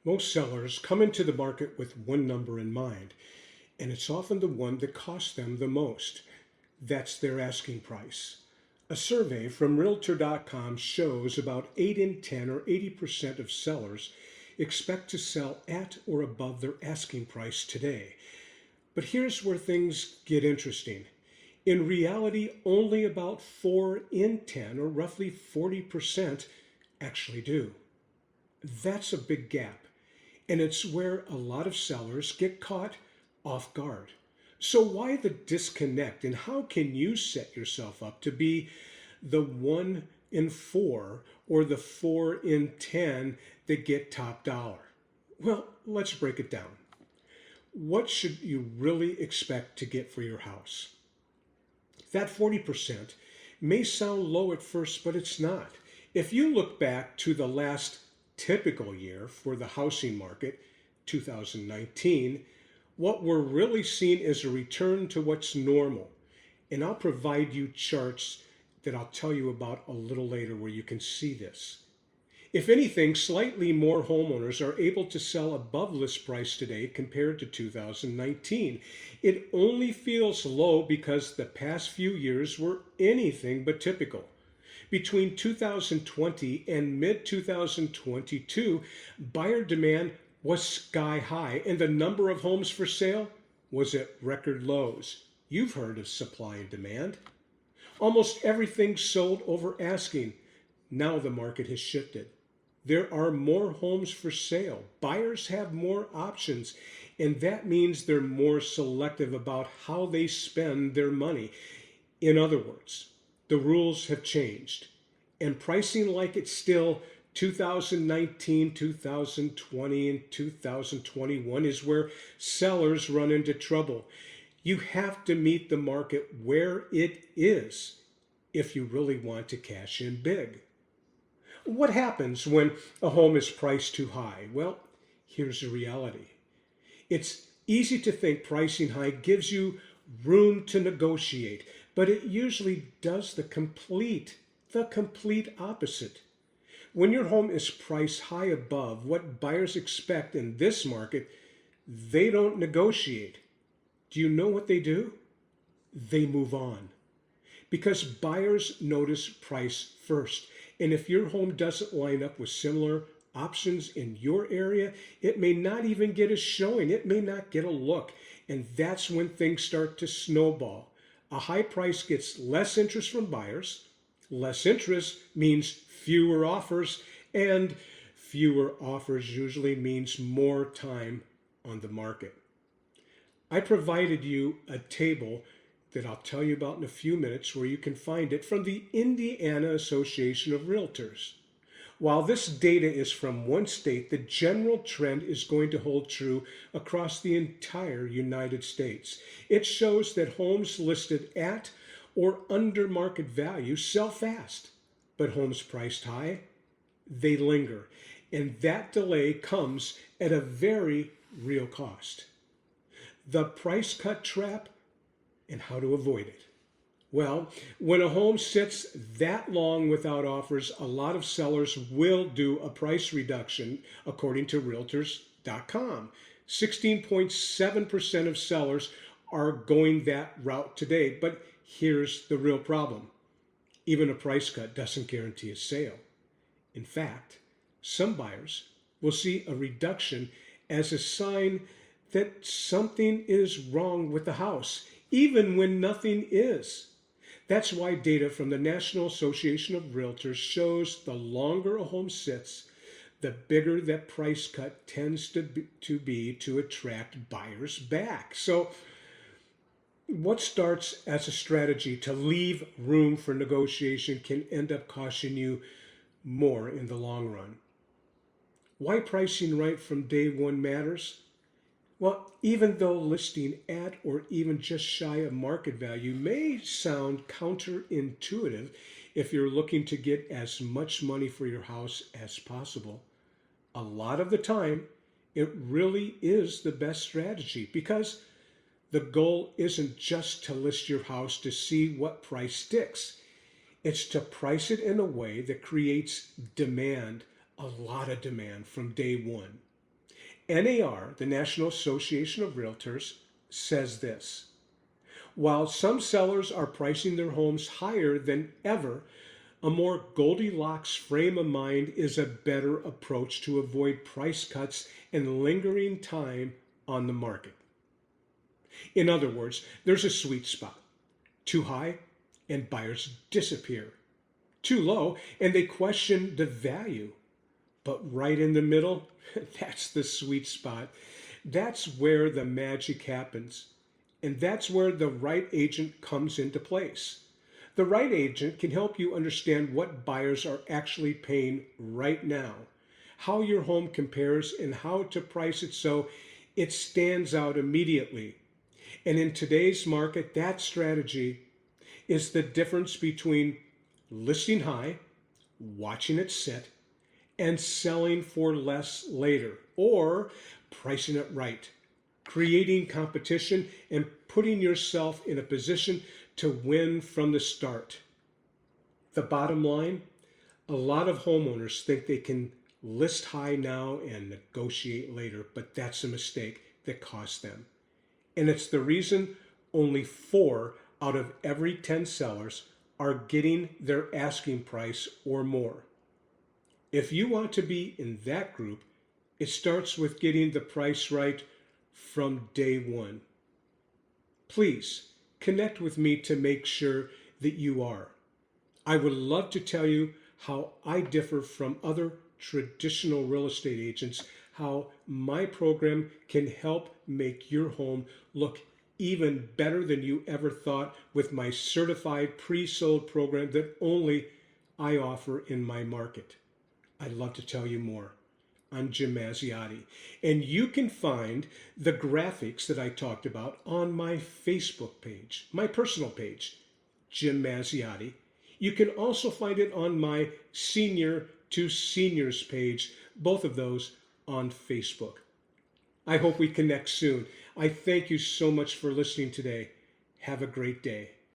Most sellers come into the market with one number in mind, and it's often the one that costs them the most. That's their asking price. A survey from Realtor.com shows about 8 in 10 or 80% of sellers expect to sell at or above their asking price today. But here's where things get interesting. In reality, only about 4 in 10, or roughly 40%, actually do. That's a big gap, and it's where a lot of sellers get caught off guard. So why the disconnect, and how can you set yourself up to be the 1 in 4 or the 4 in 10 that get top dollar? Well, let's break it down. What should you really expect to get for your house? That 40% may sound low at first, but it's not. If you look back to the last typical year for the housing market, 2019, what we're really seeing is a return to what's normal. And I'll provide you charts that I'll tell you about a little later where you can see this. If anything, slightly more homeowners are able to sell above list price today compared to 2019. It only feels low because the past few years were anything but typical. Between 2020 and mid-2022, buyer demand was sky high, and the number of homes for sale was at record lows. You've heard of supply and demand. Almost everything sold over asking. Now the market has shifted. There are more homes for sale. Buyers have more options, and that means they're more selective about how they spend their money. In other words, the rules have changed, and pricing like it's still 2019, 2020, and 2021 is where sellers run into trouble. You have to meet the market where it is if you really want to cash in big. What happens when a home is priced too high? Well, here's the reality. It's easy to think pricing high gives you room to negotiate, but it usually does the complete opposite. When your home is priced high above what buyers expect in this market, they don't negotiate. Do you know what they do? They move on. Because buyers notice price first. And if your home doesn't line up with similar options in your area, it may not even get a showing. It may not get a look. And that's when things start to snowball. A high price gets less interest from buyers. Less interest means fewer offers, and fewer offers usually means more time on the market. I provided you a table that I'll tell you about in a few minutes where you can find it from the Indiana Association of Realtors. While this data is from one state, the general trend is going to hold true across the entire United States. It shows that homes listed at or under market value sell fast, but homes priced high, they linger. And that delay comes at a very real cost. The price cut trap and how to avoid it. Well, when a home sits that long without offers, a lot of sellers will do a price reduction, according to Realtors.com. 16.7% of sellers are going that route today, but here's the real problem. Even a price cut doesn't guarantee a sale. In fact, some buyers will see a reduction as a sign that something is wrong with the house, even when nothing is. That's why data from the National Association of Realtors shows the longer a home sits, the bigger that price cut tends to be to attract buyers back. So what starts as a strategy to leave room for negotiation can end up costing you more in the long run. Why pricing right from day one matters? Well, even though listing at or even just shy of market value may sound counterintuitive if you're looking to get as much money for your house as possible, a lot of the time it really is the best strategy, because the goal isn't just to list your house to see what price sticks. It's to price it in a way that creates demand, a lot of demand from day one. NAR, the National Association of Realtors, says this: while some sellers are pricing their homes higher than ever, a more Goldilocks frame of mind is a better approach to avoid price cuts and lingering time on the market. In other words, there's a sweet spot. Too high, and buyers disappear. Too low, and they question the value. But right in the middle, that's the sweet spot. That's where the magic happens. And that's where the right agent comes into place. The right agent can help you understand what buyers are actually paying right now, how your home compares, and how to price it so it stands out immediately. And in today's market, that strategy is the difference between listing high, watching it sit, and selling for less later, or pricing it right, creating competition, and putting yourself in a position to win from the start. The bottom line, a lot of homeowners think they can list high now and negotiate later, but that's a mistake that costs them. And it's the reason only 4 out of every 10 sellers are getting their asking price or more. If you want to be in that group, it starts with getting the price right from day one. Please connect with me to make sure that you are. I would love to tell you how I differ from other traditional real estate agents, how my program can help make your home look even better than you ever thought with my certified pre-sold program that only I offer in my market. I'd love to tell you more. I'm Jim Mazziotti, and you can find the graphics that I talked about on my Facebook page, my personal page, Jim Mazziotti. You can also find it on my Senior to Seniors page, both of those on Facebook. I hope we connect soon. I thank you so much for listening today. Have a great day.